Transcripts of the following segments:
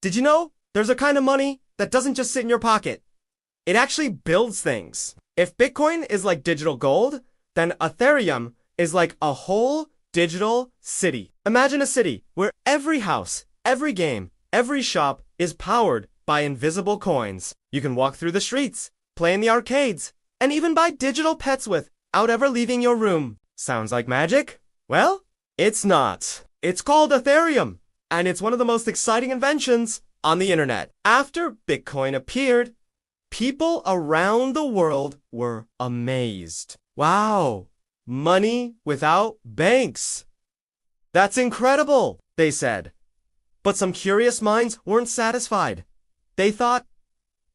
Did you know there's a kind of money that doesn't just sit in your pocket? It actually builds things. If Bitcoin is like digital gold, then Ethereum is like a whole digital city. Imagine a city where every house, every game, every shop is powered by invisible coins. You can walk through the streets, play in the arcades, and even buy digital pets without ever leaving your room. Sounds like magic? Well, it's not. It's called Ethereum, and it's one of the most exciting inventions on the internet. After Bitcoin appeared, people around the world were amazed. Wow, money without banks. That's incredible, they said. But some curious minds weren't satisfied. They thought,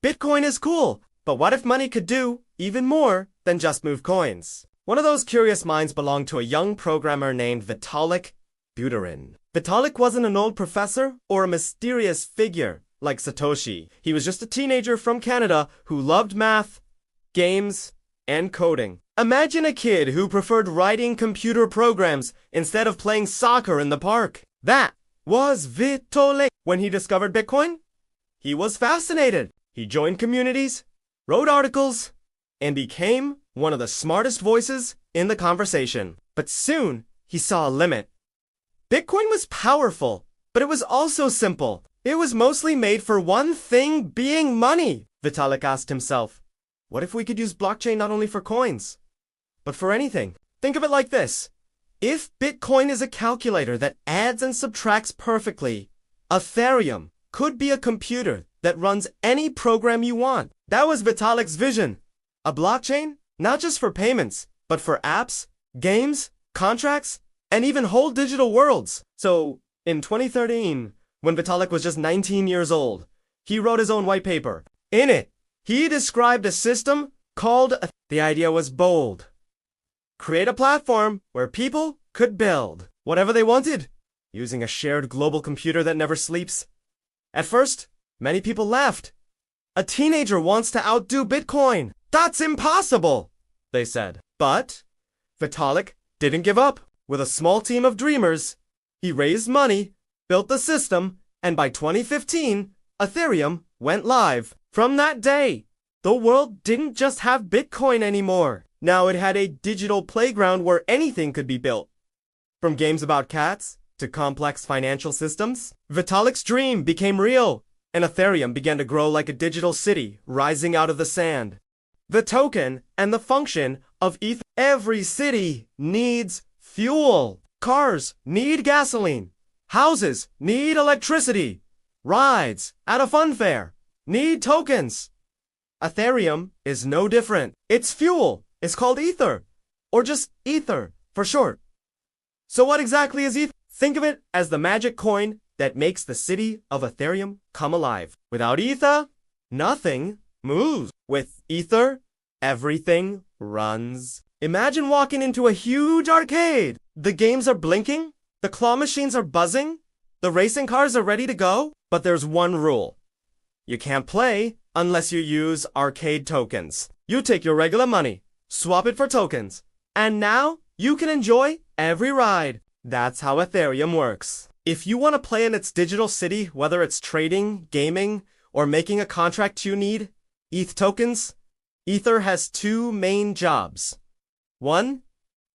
Bitcoin is cool, but what if money could do even more than just move coins? One of those curious minds belonged to a young programmer named Vitalik Buterin. Vitalik wasn't an old professor or a mysterious figure like Satoshi. He was just a teenager from Canada who loved math, games, and coding. Imagine a kid who preferred writing computer programs instead of playing soccer in the park. That was Vitalik. When he discovered Bitcoin, he was fascinated. He joined communities, wrote articles, and became one of the smartest voices in the conversation. But soon, he saw a limit. Bitcoin was powerful, but it was also simple. It was mostly made for one thing, being money. Vitalik asked himself, what if we could use blockchain not only for coins, but for anything? Think of it like this. If Bitcoin is a calculator that adds and subtracts perfectly, Ethereum could be a computer that runs any program you want. That was Vitalik's vision. A blockchain, not just for payments, but for apps, games, contracts, and even whole digital worlds. So, in 2013, when Vitalik was just 19 years old, he wrote his own white paper. In it, he described a system called... The idea was bold. Create a platform where people could build whatever they wanted, using a shared global computer that never sleeps. At first, many people laughed. A teenager wants to outdo Bitcoin. That's impossible, they said. But Vitalik didn't give up. With a small team of dreamers, he raised money, built the system, and by 2015, Ethereum went live. From that day, the world didn't just have Bitcoin anymore. Now it had a digital playground where anything could be built. From games about cats to complex financial systems, Vitalik's dream became real, and Ethereum began to grow like a digital city rising out of the sand. The token and the function of ETH. Every city needs fuel. Cars need gasoline. Houses need electricity. Rides at a fun fair need tokens. Ethereum is no different. Its fuel is called Ether, or just Ether for short. So what exactly is Ether? Think of it as the magic coin that makes the city of Ethereum come alive. Without Ether, nothing moves. With Ether, everything runs. Imagine walking into a huge arcade. The games are blinking, the claw machines are buzzing, the racing cars are ready to go, but there's one rule. You can't play unless you use arcade tokens. You take your regular money, swap it for tokens, and now you can enjoy every ride. That's how Ethereum works. If you want to play in its digital city, whether it's trading, gaming, or making a contract you need, ETH tokens, Ether has two main jobs. One,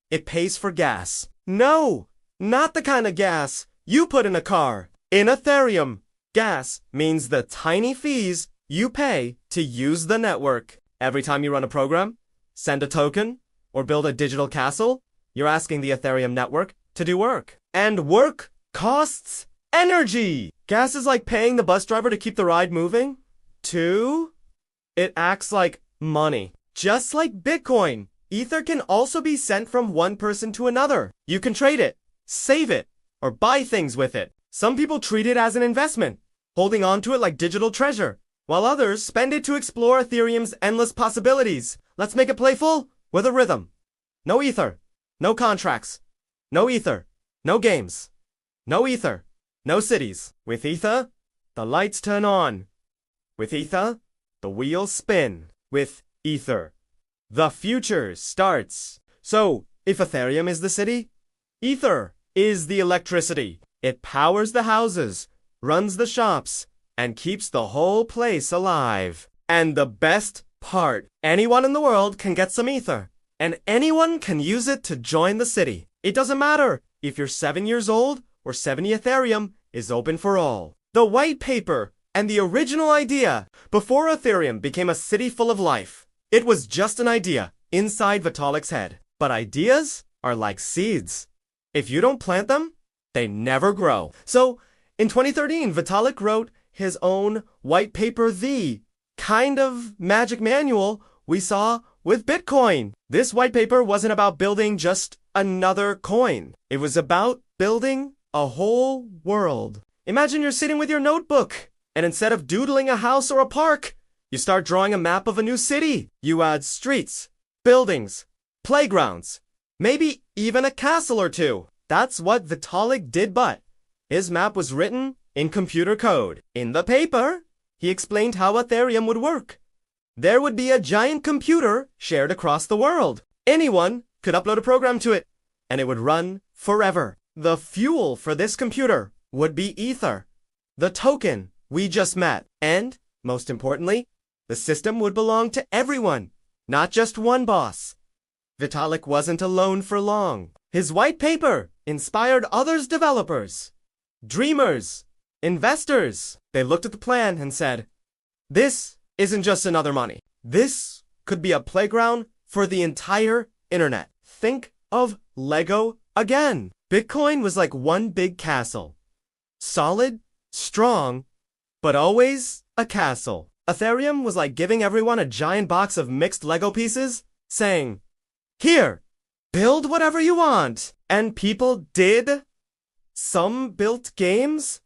it pays for gas. No, not the kind of gas you put in a car. In Ethereum, gas means the tiny fees you pay to use the network. Every time you run a program, send a token, or build a digital castle, you're asking the Ethereum network to do work. And work costs energy. Gas is like paying the bus driver to keep the ride moving. Two, it acts like money. Just like Bitcoin, Ether can also be sent from one person to another. You can trade it, save it, or buy things with it. Some people treat it as an investment, holding on to it like digital treasure, while others spend it to explore Ethereum's endless possibilities. Let's make it playful with a rhythm. No Ether, no contracts. No Ether, no games. No Ether, no cities. With Ether, the lights turn on. With Ether, the wheels spin. With Ether, the future starts. So, if Ethereum is the city, Ether is the electricity. It powers the houses, runs the shops, and keeps the whole place alive. And the best part, anyone in the world can get some Ether, and anyone can use it to join the city. It doesn't matter if you're 7 years old or 70 Ethereum is open for all. The white paper and the original idea before Ethereum became a city full of life. It was just an idea inside Vitalik's head. But ideas are like seeds. If you don't plant them, they never grow. So in 2013, Vitalik wrote his own white paper, the kind of magic manual we saw with Bitcoin. This white paper wasn't about building just another coin. It was about building a whole world. Imagine you're sitting with your notebook, and instead of doodling a house or a park, you start drawing a map of a new city. You add streets, buildings, playgrounds, maybe even a castle or two. That's what Vitalik did, but his map was written in computer code. In the paper, he explained how Ethereum would work. There would be a giant computer shared across the world. Anyone could upload a program to it, and it would run forever. The fuel for this computer would be Ether, the token we just met. And, most importantly, the system would belong to everyone, not just one boss. Vitalik wasn't alone for long. His white paper inspired others developers, dreamers, investors. They looked at the plan and said, this isn't just another money. This could be a playground for the entire internet. Think of Lego again. Bitcoin was like one big castle. Solid, strong, but always a castle. Ethereum was like giving everyone a giant box of mixed Lego pieces, saying, here, build whatever you want. And people did. Some built games.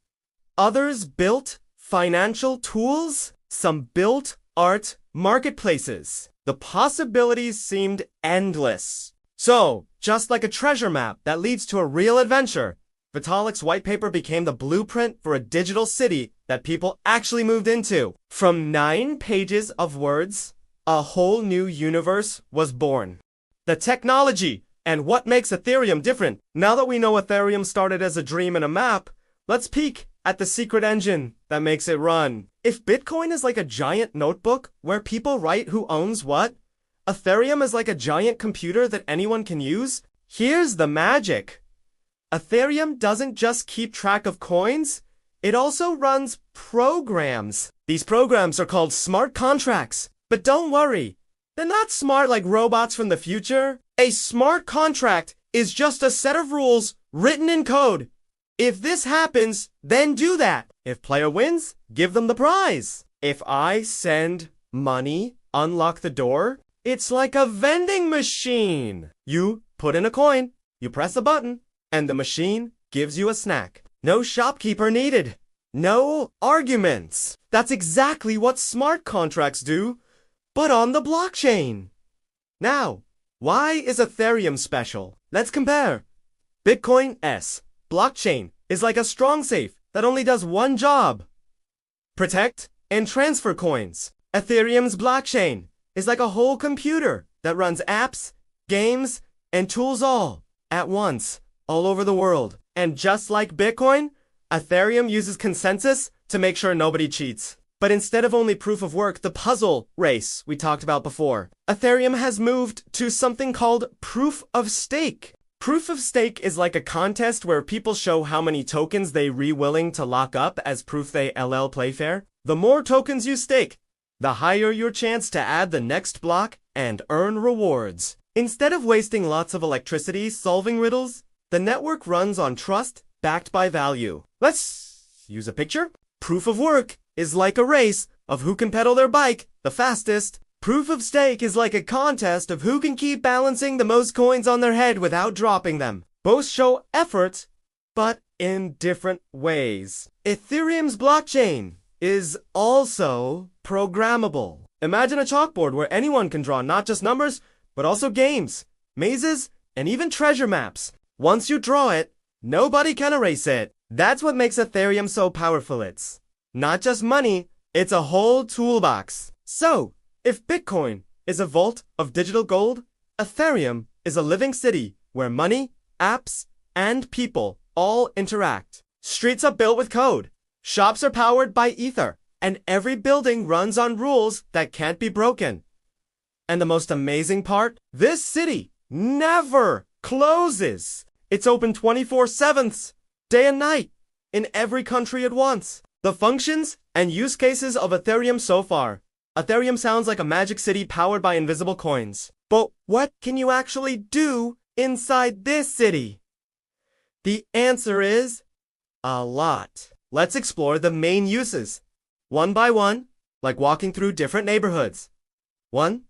Others built financial tools. Some built art marketplaces. The possibilities seemed endless. So, just like a treasure map that leads to a real adventure, Vitalik's white paper became the blueprint for a digital city that people actually moved into. From 9 pages of words, a whole new universe was born. The technology and what makes Ethereum different. Now that we know Ethereum started as a dream and a map, let's peek at the secret engine that makes it run. If Bitcoin is like a giant notebook where people write who owns what, Ethereum is like a giant computer that anyone can use. Here's the magic. Ethereum doesn't just keep track of coins, it also runs programs. These programs are called smart contracts. But don't worry, they're not smart like robots from the future. A smart contract is just a set of rules written in code. If this happens, then do that. If player wins, give them the prize. If I send money, unlock the door, it's like a vending machine. You put in a coin, you press a button, and the machine gives you a snack. No shopkeeper needed. No arguments. That's exactly what smart contracts do, but on the blockchain. Now, why is Ethereum special? Let's compare. Bitcoin S. Blockchain is like a strong safe that only does one job. Protect and transfer coins. Ethereum's blockchain is like a whole computer that runs apps, games, and tools all at once, all over the world. And just like Bitcoin, Ethereum uses consensus to make sure nobody cheats. But instead of only proof of work, the puzzle race we talked about before, Ethereum has moved to something called proof of stake. Proof of stake is like a contest where people show how many tokens they willing to lock up as proof they LL play fair. The more tokens you stake, the higher your chance to add the next block and earn rewards. Instead of wasting lots of electricity solving riddles, the network runs on trust backed by value. Let's use a picture. Proof of work is like a race of who can pedal their bike the fastest. Proof of stake is like a contest of who can keep balancing the most coins on their head without dropping them. Both show effort, but in different ways. Ethereum's blockchain is also programmable. Imagine a chalkboard where anyone can draw not just numbers, but also games, mazes, and even treasure maps. Once you draw it, nobody can erase it. That's what makes Ethereum so powerful. It's not just money, it's a whole toolbox. So, if Bitcoin is a vault of digital gold, Ethereum is a living city where money, apps, and people all interact. Streets are built with code. Shops are powered by Ether, and every building runs on rules that can't be broken. And the most amazing part? This city never closes. It's open 24/7, day and night, in every country it wants. The functions and use cases of Ethereum so far. Ethereum sounds like a magic city powered by invisible coins. But what can you actually do inside this city? The answer is a lot. Let's explore the main uses, one by one, like walking through different neighborhoods. 1.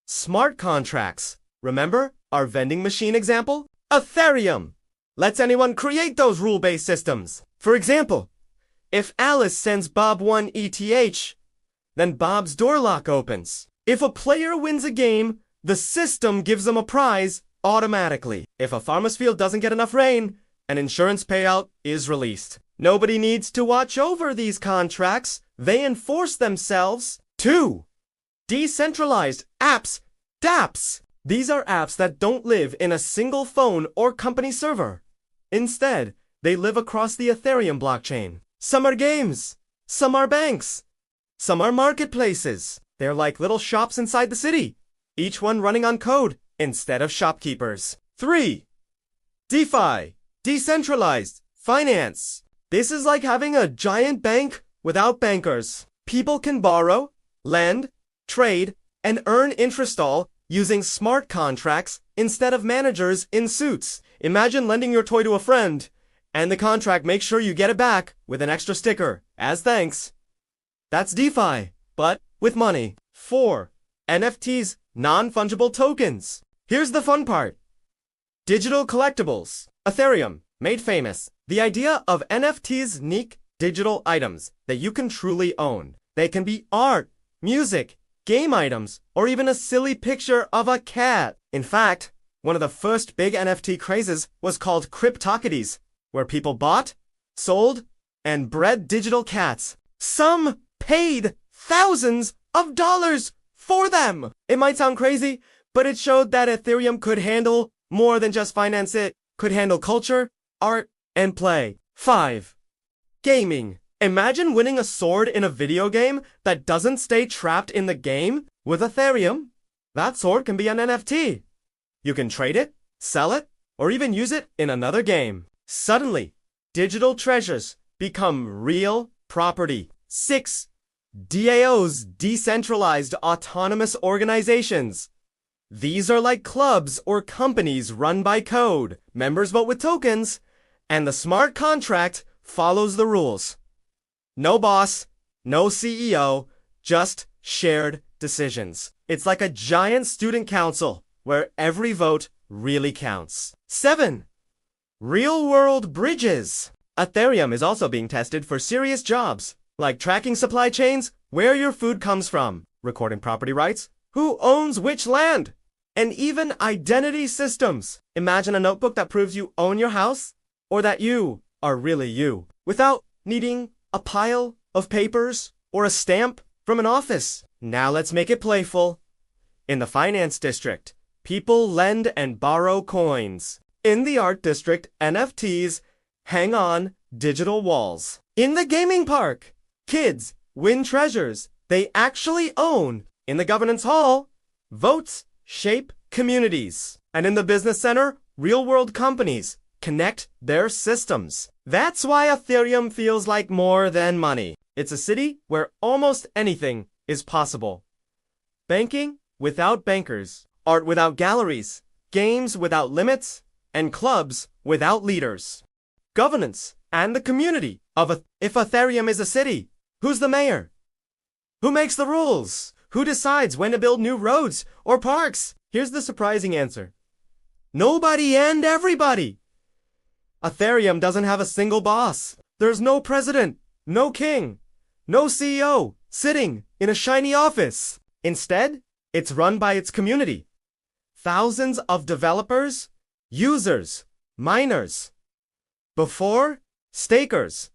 Smart contracts. Remember our vending machine example? Ethereum lets anyone create those rule-based systems. For example, if Alice sends Bob 1 ETH, then Bob's door lock opens. If a player wins a game, the system gives them a prize automatically. If a farmer's field doesn't get enough rain, an insurance payout is released. Nobody needs to watch over these contracts. They enforce themselves. 2. Decentralized apps, dApps. These are apps that don't live in a single phone or company server. Instead, they live across the Ethereum blockchain. Some are games, some are banks, some are marketplaces. They're like little shops inside the city, each one running on code instead of shopkeepers. 3. DeFi, decentralized finance. This is like having a giant bank without bankers. People can borrow, lend, trade, and earn interest all using smart contracts instead of managers in suits. Imagine lending your toy to a friend, and the contract makes sure you get it back with an extra sticker, as thanks. That's DeFi, but with money. 4. NFTs, non-fungible tokens. Here's the fun part. Digital collectibles. Ethereum, made famous. The idea of NFTs, unique digital items that you can truly own. They can be art, music, game items, or even a silly picture of a cat. In fact, one of the first big NFT crazes was called Cryptocurrencies, where people bought, sold, and bred digital cats. Some paid thousands of dollars for them. It might sound crazy, but it showed that Ethereum could handle more than just finance. It could handle culture, art, and play. 5. Gaming. Imagine winning a sword in a video game that doesn't stay trapped in the game. With Ethereum, that sword can be an NFT. You can trade it, sell it, or even use it in another game. Suddenly, digital treasures become real property. 6. DAOs, decentralized autonomous organizations. These are like clubs or companies run by code. Members vote with tokens, and the smart contract follows the rules. No boss, no CEO, just shared decisions. It's like a giant student council where every vote really counts. 7. Real-world bridges. Ethereum is also being tested for serious jobs, like tracking supply chains, where your food comes from, recording property rights, who owns which land, and even identity systems. Imagine a notebook that proves you own your house, or that you are really you, without needing a pile of papers or a stamp from an office. Now let's make it playful. In the finance district, people lend and borrow coins. In the art district, NFTs hang on digital walls. In the gaming park, kids win treasures they actually own. In the governance hall, votes shape communities. And in the business center, real-world companies connect their systems. That's why Ethereum feels like more than money. It's a city where almost anything is possible. Banking without bankers, art without galleries, games without limits, and clubs without leaders. Governance and the community of if Ethereum is a city, who's the mayor? Who makes the rules? Who decides when to build new roads or parks? Here's the surprising answer. Nobody and everybody. Ethereum doesn't have a single boss. There's no president, no king, no CEO sitting in a shiny office. Instead, it's run by its community. Thousands of developers, users, miners. Before, stakers.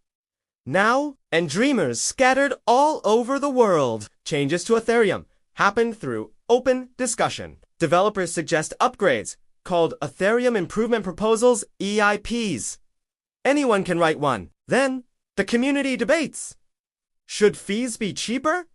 Now, and dreamers scattered all over the world. Changes to Ethereum happen through open discussion. Developers suggest upgrades, called Ethereum Improvement Proposals, EIPs. Anyone can write one. Then, The community debates. Should fees be cheaper?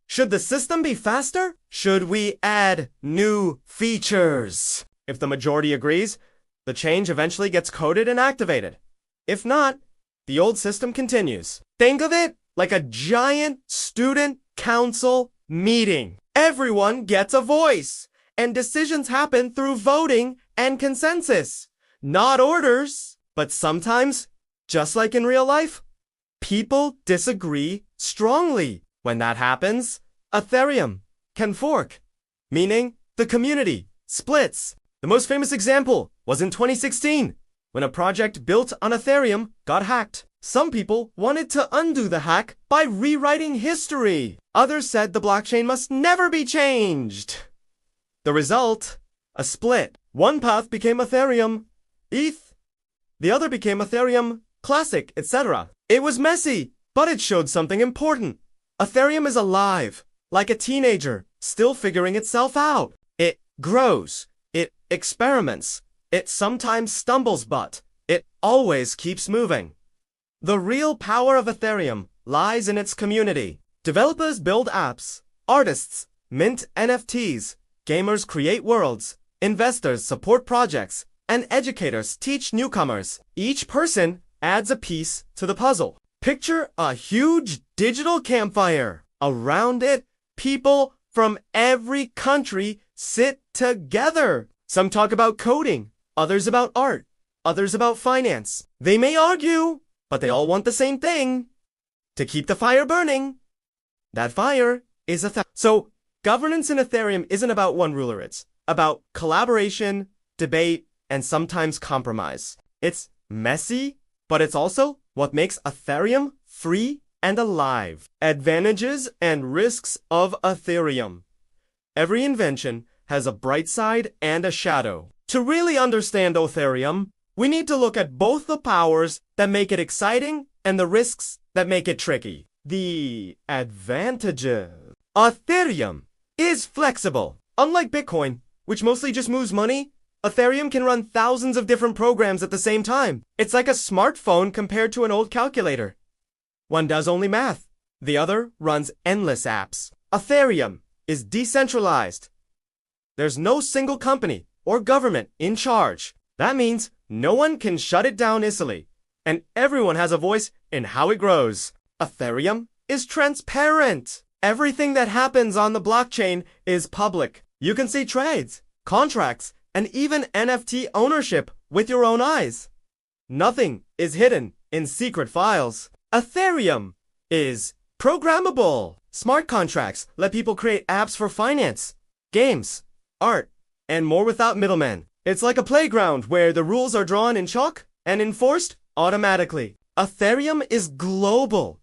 Should the system be faster? Should we add new features? If the majority agrees, the change eventually gets coded and activated. If not, the old system continues. Think of it like a giant student council meeting. Everyone gets a voice, and decisions happen through voting and consensus, not orders. But sometimes, just like in real life, people disagree strongly. When that happens, Ethereum can fork, meaning the community splits. The most famous example was in 2016, when a project built on Ethereum got hacked. Some people wanted to undo the hack by rewriting history. Others said the blockchain must never be changed. The result? A split. One path became Ethereum ETH. The other became Ethereum Classic, etc. It was messy, but it showed something important. Ethereum is alive, like a teenager, still figuring itself out. It grows. It experiments. It sometimes stumbles, but it always keeps moving. The real power of Ethereum lies in its community. Developers build apps. Artists mint NFTs. Gamers create worlds. Investors support projects. And educators teach newcomers. Each person adds a piece to the puzzle. Picture a huge digital campfire. Around it, people from every country sit together. Some talk about coding, others about art, others about finance. They may argue, but they all want the same thing: to keep the fire burning. That fire is So, governance in Ethereum isn't about one ruler. It's about collaboration, debate, and sometimes compromise. It's messy, but it's also what makes Ethereum free and alive. Advantages and risks of Ethereum. Every invention has a bright side and a shadow. To really understand Ethereum, we need to look at both the powers that make it exciting and the risks that make it tricky. The advantages. Ethereum is flexible. Unlike Bitcoin, which mostly just moves money, Ethereum can run thousands of different programs at the same time. It's like a smartphone compared to an old calculator. One does only math. The other runs endless apps. Ethereum is decentralized. There's no single company or government in charge. That means no one can shut it down easily, and everyone has a voice in how it grows. Ethereum is transparent. Everything that happens on the blockchain is public. You can see trades, contracts, and even NFT ownership with your own eyes. Nothing is hidden in secret files. Ethereum is programmable. Smart contracts let people create apps for finance, games, art, and more without middlemen. It's like a playground where the rules are drawn in chalk and enforced automatically. Ethereum is global.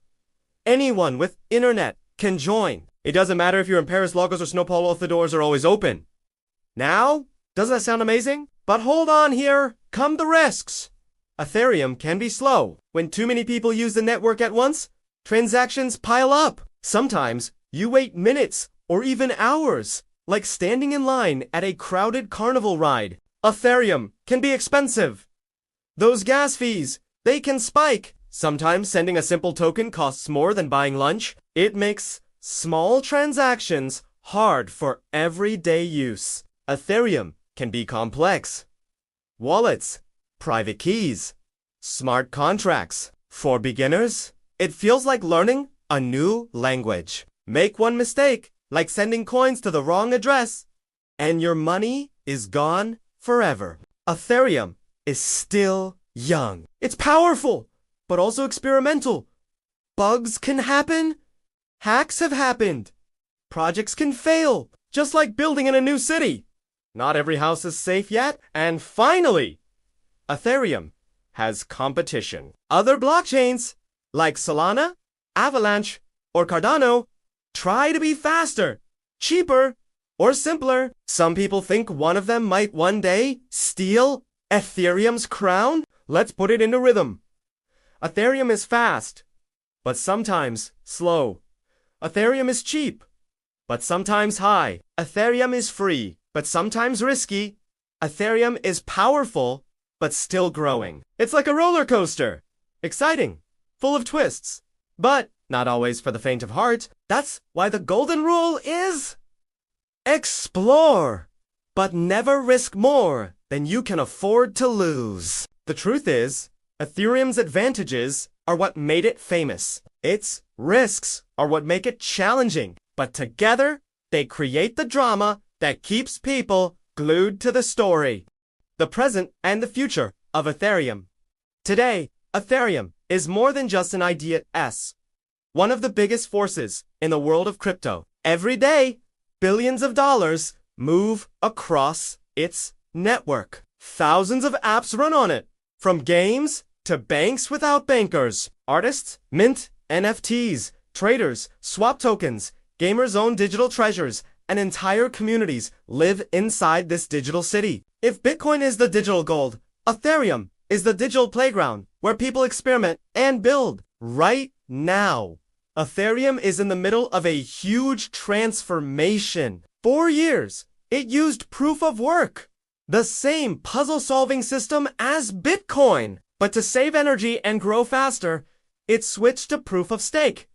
Anyone with internet can join. It doesn't matter if you're in Paris, Lagos, or São Paulo if the doors are always open. Now, doesn't that sound amazing? But hold on, here come the risks. Ethereum can be slow. When too many people use the network at once, transactions pile up. Sometimes you wait minutes or even hours, like standing in line at a crowded carnival ride. Ethereum can be expensive. Those gas fees, they can spike. Sometimes sending a simple token costs more than buying lunch. It makes small transactions hard for everyday use. Ethereum can be complex. Wallets, private keys, smart contracts. For beginners, it feels like learning a new language. Make one mistake, like sending coins to the wrong address, and your money is gone forever. Ethereum is still young. It's powerful, but also experimental. Bugs can happen. Hacks have happened. Projects can fail, just like building in a new city. Not every house is safe yet. And finally, Ethereum has competition. Other blockchains, like Solana, Avalanche, or Cardano, try to be faster, cheaper, or simpler. Some people think one of them might one day steal Ethereum's crown. Let's put it into rhythm. Ethereum is fast, but sometimes slow. Ethereum is cheap, but sometimes high. Ethereum is free, but sometimes risky. Ethereum is powerful, but still growing. It's like a roller coaster. Exciting, full of twists, but not always for the faint of heart. That's why the golden rule is explore, but never risk more than you can afford to lose. The truth is, Ethereum's advantages are what made it famous. Its risks are what make it challenging, but together, they create the drama that keeps people glued to the story. The present and the future of Ethereum. Today, Ethereum is more than just an idea. One of the biggest forces in the world of crypto. Every day, billions of dollars move across its network. Thousands of apps run on it, from games to banks without bankers. Artists mint NFTs, traders swap tokens, gamers own digital treasures, and entire communities live inside this digital city. If Bitcoin is the digital gold, Ethereum is the digital playground where people experiment and build. Right now, Ethereum is in the middle of a huge transformation. For years, it used proof of work, the same puzzle-solving system as Bitcoin. But to save energy and grow faster, it switched to proof of stake.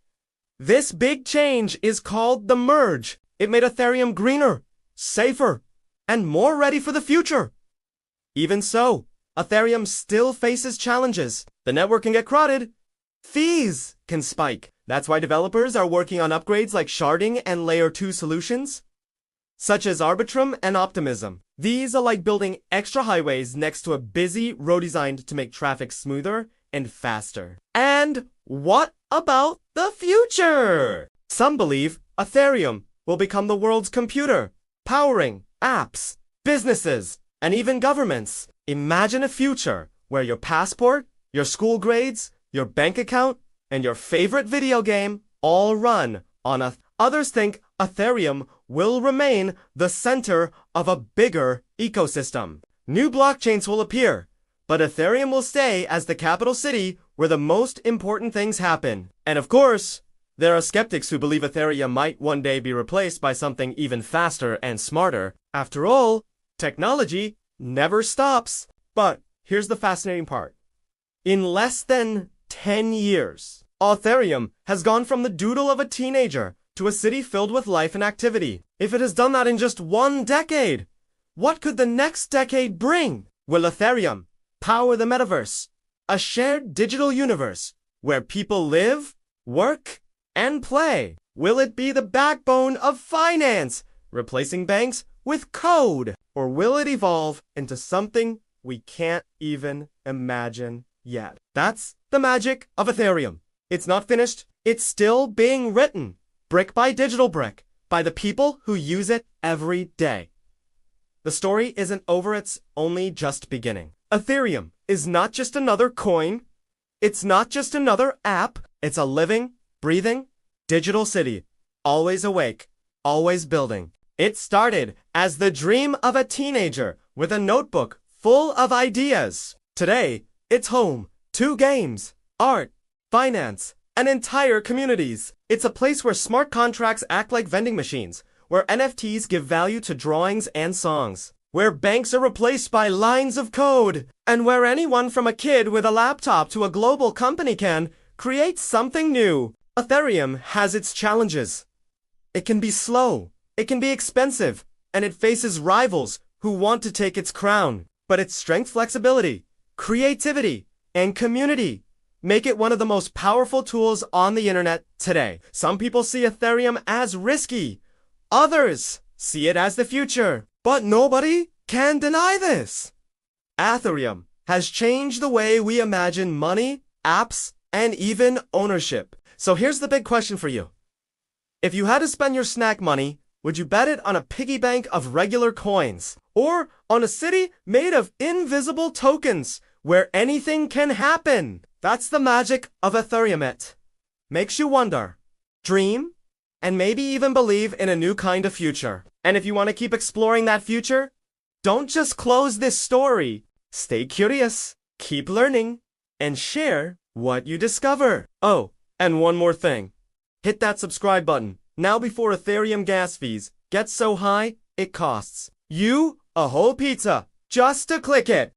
This big change is called the merge. It made Ethereum greener, safer, and more ready for the future. Even so, Ethereum still faces challenges. The network can get crowded. Fees can spike. That's why developers are working on upgrades like sharding and layer 2 solutions, such as Arbitrum and Optimism. These are like building extra highways next to a busy road designed to make traffic smoother and faster. And what about the future? Some believe Ethereum will become the world's computer, powering apps, businesses, and even governments. Imagine a future where your passport, your school grades, your bank account, and your favorite video game all run on Others think Ethereum will remain the center of a bigger ecosystem. New blockchains will appear, but Ethereum will stay as the capital city where the most important things happen. And of course, there are skeptics who believe Ethereum might one day be replaced by something even faster and smarter. After all, technology never stops. But here's the fascinating part. In less than 10 years, Ethereum has gone from the doodle of a teenager to a city filled with life and activity. If it has done that in just 1 decade, what could the next decade bring? Will Ethereum power the metaverse, a shared digital universe where people live, work, and play? Will it be the backbone of finance, replacing banks with code? Or will it evolve into something we can't even imagine yet? That's the magic of Ethereum. It's not finished. It's still being written, brick by digital brick, by the people who use it every day. The story isn't over, it's only just beginning. Ethereum is not just another coin. It's not just another app. It's a living, breathing, digital city, always awake, always building. It started as the dream of a teenager with a notebook full of ideas. Today, it's home to games, art, finance, and entire communities. It's a place where smart contracts act like vending machines, where NFTs give value to drawings and songs, where banks are replaced by lines of code, and where anyone from a kid with a laptop to a global company can create something new. Ethereum has its challenges. It can be slow, it can be expensive, and it faces rivals who want to take its crown. But its strength, flexibility, creativity, and community make it one of the most powerful tools on the internet today. Some people see Ethereum as risky. Others see it as the future. But nobody can deny this. Ethereum has changed the way we imagine money, apps, and even ownership. So here's the big question for you. If you had to spend your snack money, would you bet it on a piggy bank of regular coins? Or on a city made of invisible tokens where anything can happen? That's the magic of Ethereum. It makes you wonder, dream, and maybe even believe in a new kind of future. And if you want to keep exploring that future, don't just close this story. Stay curious, keep learning, and share what you discover. Oh, and one more thing. Hit that subscribe button now before Ethereum gas fees get so high it costs you a whole pizza just to click it.